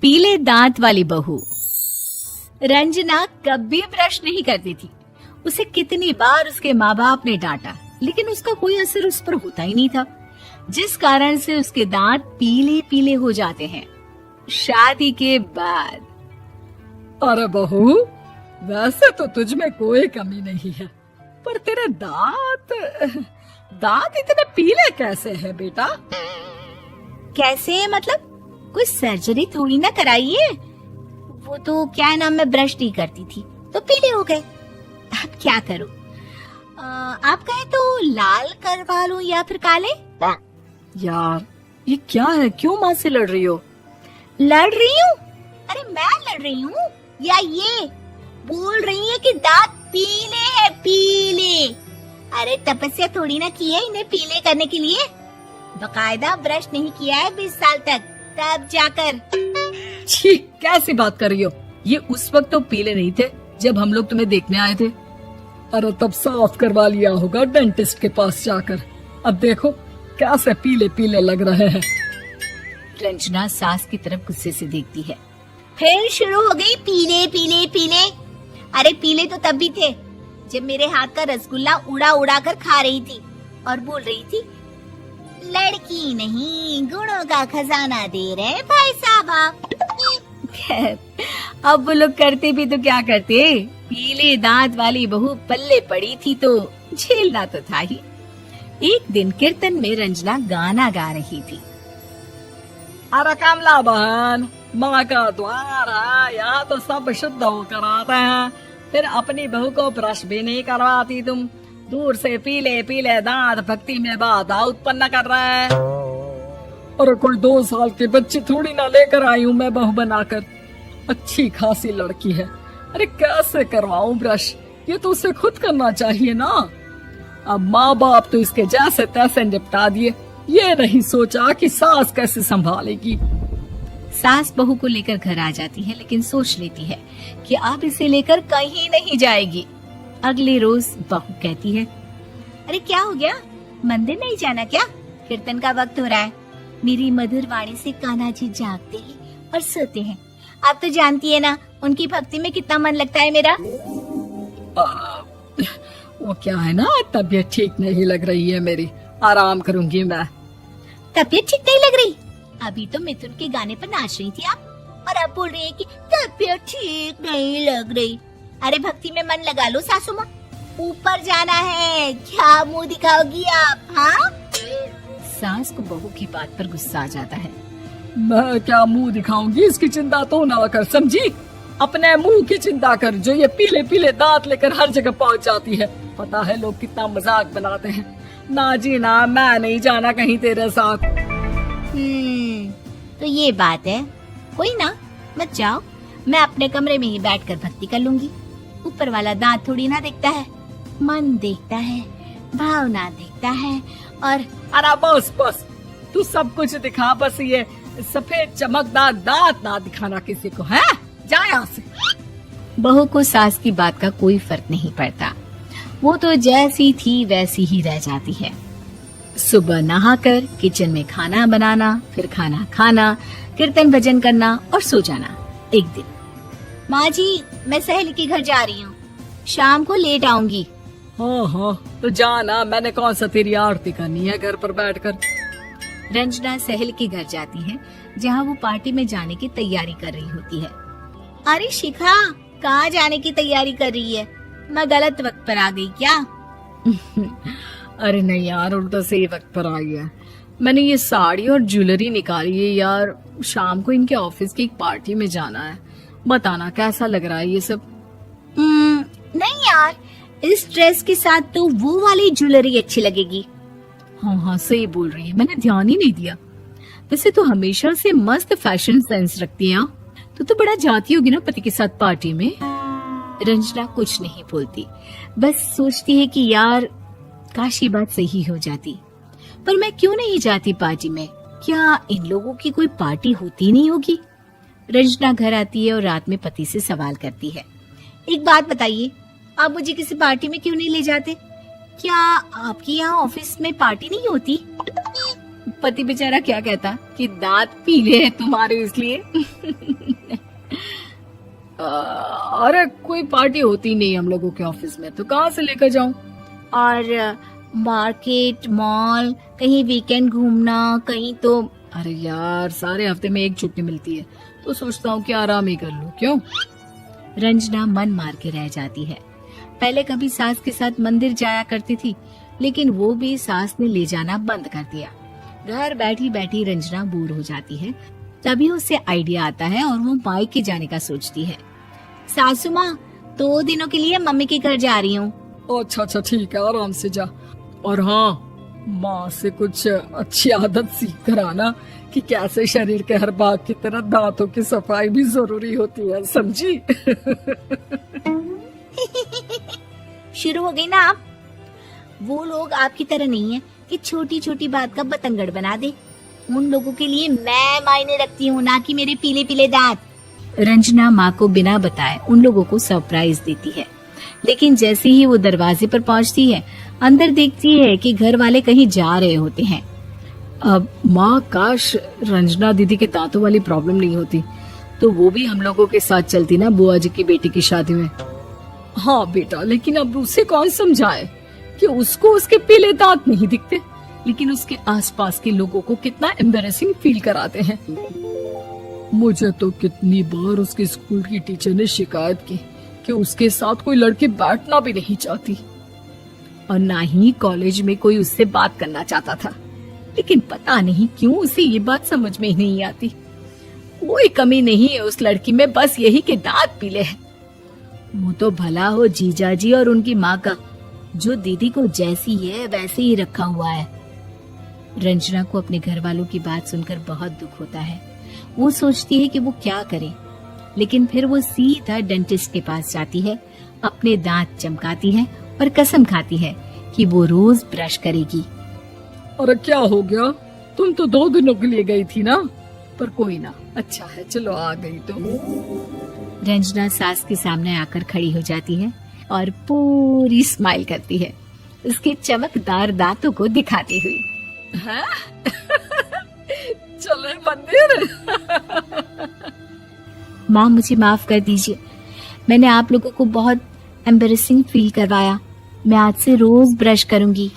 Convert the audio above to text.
पीले दांत वाली बहू। रंजना कभी ब्रश नहीं करती थी। उसे कितनी बार उसके माँ बाप ने डांटा, लेकिन उसका कोई असर उस पर होता ही नहीं था, जिस कारण से उसके दांत पीले पीले हो जाते हैं। शादी के बाद। अरे बहू, वैसे तो तुझ में कोई कमी नहीं है, पर तेरे दांत इतने पीले कैसे हैं बेटा? कैसे मतलब? कोई सर्जरी थोड़ी ना कराई है। वो तो क्या नाम, मैं ब्रश नहीं करती थी तो पीले हो गए। अब क्या करूं? आप कहे तो लाल करवा लूं या फिर काले? यार ये क्या है, क्यों माँ से लड़ रही हो? लड़ रही हूँ? अरे मैं लड़ रही हूँ या ये बोल रही है कि दांत पीले है, पीले। अरे तपस्या थोड़ी ना की है इन्हें पीले करने के लिए। बकायदा ब्रश नहीं किया है 20 साल तक, तब जाकर। छी, कैसी बात कर रही हो? ये उस वक्त तो पीले नहीं थे जब हम लोग तुम्हें देखने आए थे। अरे तब साफ करवा लिया होगा डेंटिस्ट के पास जाकर। अब देखो कैसे पीले पीले लग रहे हैं। रंजना सास की तरफ गुस्से से देखती है। फिर शुरू हो गई पीले पीले पीले। अरे पीले तो तब भी थे जब मेरे हाथ का रसगुल्ला उड़ा उड़ा कर खा रही थी और बोल रही थी, लड़की नहीं गुणों का खजाना दे रहे भाई साहब आप। खैर, अब वो लोग करते भी तो क्या करते, पीले दांत वाली बहू पल्ले पड़ी थी तो झेलना तो था ही। एक दिन कीर्तन में रंजना गाना गा रही थी। अरे कमला बहन, माँ का द्वार है, यहाँ तो सब शुद्ध होकर आते हैं, फिर अपनी बहू को ब्रश भी नहीं करवाती तुम। दूर से पीले पीले दांत भक्ति में बाधा उत्पन्न कर रहे हैं। अरे कोई 2 साल के बच्चे थोड़ी ना लेकर आई हूँ मैं बहू बनाकर। अच्छी खासी लड़की है, अरे कैसे करवाऊं ब्रश? ये तो उसे खुद करना चाहिए ना। अब माँ बाप तो इसके जैसे तैसे निपटा दिए, ये नहीं सोचा कि सास कैसे संभालेगी। सास बहू को लेकर घर आ जाती है, लेकिन सोच लेती है कि अब इसे लेकर कहीं नहीं जाएगी। अगले रोज बहू कहती है, अरे क्या हो गया, मंदिर नहीं जाना क्या? कीर्तन का वक्त हो रहा है। मेरी मधुर वाणी से कान्हा जी जागते हैं और सोते हैं। आप तो जानती है ना उनकी भक्ति में कितना मन लगता है मेरा। वो क्या है ना, तबीयत ठीक नहीं लग रही है मेरी, आराम करूंगी मैं। तबीयत ठीक नहीं लग रही? अभी तो मिथुन के गाने पर नाच रही थी आप, और अब बोल रही है कि तबीयत ठीक नहीं लग रही। अरे भक्ति में मन लगा लो सासू माँ, ऊपर जाना है, क्या मुंह दिखाओगी आप? हाँ? सास को बहू की बात पर गुस्सा आ जाता है। मैं क्या मुंह दिखाऊंगी, इसकी चिंता तो ना कर, समझी? अपने मुंह की चिंता कर, जो ये पीले पीले दांत लेकर हर जगह पहुंच जाती है। पता है लोग कितना मजाक बनाते हैं। ना जी ना, मैं नहीं जाना कहीं तेरे साथ। तो ये बात है, कोई ना, मत जाओ, मैं अपने कमरे में ही बैठकर भक्ति कर लूंगी। ऊपर वाला दांत थोड़ी ना देखता है, मन देखता है, भावना देखता है। और अरे बस बस, तू सब कुछ दिखा, बस ये सफेद चमकदार दांत ना दिखाना किसी को, है? जा यहाँ से। बहू को सास की बात का कोई फर्क नहीं पड़ता, वो तो जैसी थी वैसी ही रह जाती है। सुबह नहाकर किचन में खाना बनाना, फिर खाना खाना, कीर्तन भजन करना और सो जाना। एक दिन, माँ जी मैं सहेली के घर जा रही हूँ, शाम को लेट आऊंगी। हाँ हाँ, तो जाना, मैंने कौन सा तेरी आरती करनी है घर पर बैठकर। रंजना सहेली के घर जाती है, जहाँ वो पार्टी में जाने की तैयारी कर रही होती है। अरे शिखा, कहाँ जाने की तैयारी कर रही है? मैं गलत वक्त पर आ गई क्या? अरे नहीं यार, उल्टा सही वक्त पर आई है। मैंने ये साड़ी और ज्वेलरी निकाली है यार, शाम को इनके ऑफिस की एक पार्टी में जाना है। बताना कैसा लग रहा है ये सब? नहीं यार, इस ड्रेस के साथ तो वो वाली ज्वेलरी अच्छी लगेगी। हाँ हाँ सही बोल रही है, मैंने ध्यान ही नहीं दिया। वैसे तो हमेशा से मस्त फैशन सेंस रखती है। तो बड़ा जाती होगी ना पति के साथ पार्टी में। रंजना कुछ नहीं बोलती, बस सोचती है कि यार काश ये बात सही हो जाती, पर मैं क्यों नहीं जाती पार्टी में? क्या इन लोगों की कोई पार्टी होती नहीं होगी? रंजना घर आती है और रात में पति से सवाल करती है, एक बात बताइए, आप मुझे किसी पार्टी में क्यों नहीं ले जाते? क्या आपके यहाँ ऑफिस में पार्टी नहीं होती? पति बेचारा क्या कहता कि दांत पीले हैं तुम्हारे इसलिए। अरे कोई पार्टी होती नहीं हम लोगों के ऑफिस में, तो कहाँ से लेकर जाऊं? और मार्केट, मॉल, कहीं वीकेंड घूमना, कहीं तो। अरे यार सारे हफ्ते में एक छुट्टी मिलती है, तो सोचता हूँ कि आराम ही कर लूं। क्यों? रंजना मन मार के रह जाती है। पहले कभी सास के साथ मंदिर जाया करती थी, लेकिन वो भी सास ने ले जाना बंद कर दिया। घर बैठी बैठी रंजना बोर हो जाती है। तभी उसे आइडिया आता है और वो मायके जाने का सोचती है। सासू माँ, 2 दिनों के लिए मम्मी के घर जा रही हूँ। अच्छा ठीक है, आराम से जा। और हाँ, माँ से कुछ अच्छी आदत सीख कर आना कि कैसे शरीर के हर भाग की तरह दांतों की सफाई भी जरूरी होती है, समझी? शुरू हो गई ना आप। वो लोग आपकी तरह नहीं है कि छोटी छोटी बात का बतंगड़ बना दे। उन लोगों के लिए मैं मायने रखती हूँ, ना कि मेरे पीले पीले दांत। रंजना माँ को बिना बताए उन लोगों को सरप्राइज देती है, लेकिन जैसे ही वो दरवाजे पर पहुंचती है, अंदर देखती है कि घर वाले कहीं जा रहे होते हैं। अब माँ, काश रंजना दीदी के दांतों वाली प्रॉब्लम नहीं होती, तो वो भी हम लोगों के साथ चलती ना बुआ जी की बेटी की शादी में। हाँ बेटा, लेकिन अब उसे कौन समझाए कि उसको उसके पीले दांत नहीं दिखते, लेकिन उसके आसपास के लोगों को कितना एम्बैरेसिंग फील कराते हैं। मुझे तो कितनी बार उसके स्कूल की टीचर ने शिकायत की कि उसके साथ कोई लड़की बैठना भी नहीं चाहती, और ना ही कॉलेज में कोई उससे बात करना चाहता था। लेकिन पता नहीं क्यों उसे ये बात समझ में ही नहीं आती। कोई कमी नहीं है उस लड़की में, बस यही कि दांत पीले हैं। वो तो भला हो जीजा जी और उनकी माँ का, जो दीदी को जैसी है वैसे ही रखा हुआ है। रंजना को अपने घर वालों की बात सुनकर बहुत दुख होता है। वो सोचती है कि वो क्या करे, लेकिन फिर वो सीधा डेंटिस्ट के पास जाती है, अपने दांत चमकाती है और कसम खाती है कि वो रोज ब्रश करेगी। अरे क्या हो गया? तुम तो 2 दिनों के लिए गई थी ना, पर कोई ना, अच्छा है, चलो आ गई तो। रंजना सास के सामने आकर खड़ी हो जाती है और पूरी स्माइल करती है, उसके चमकदार दांतों को दिखाती हुई। हैं? चले मंदिर। माँ, मुझे माफ कर दीजिए, मैंने आप लोगों को बहुत एम्बैरेसिंग फील करवाया। मैं आज से रोज ब्रश करूंगी।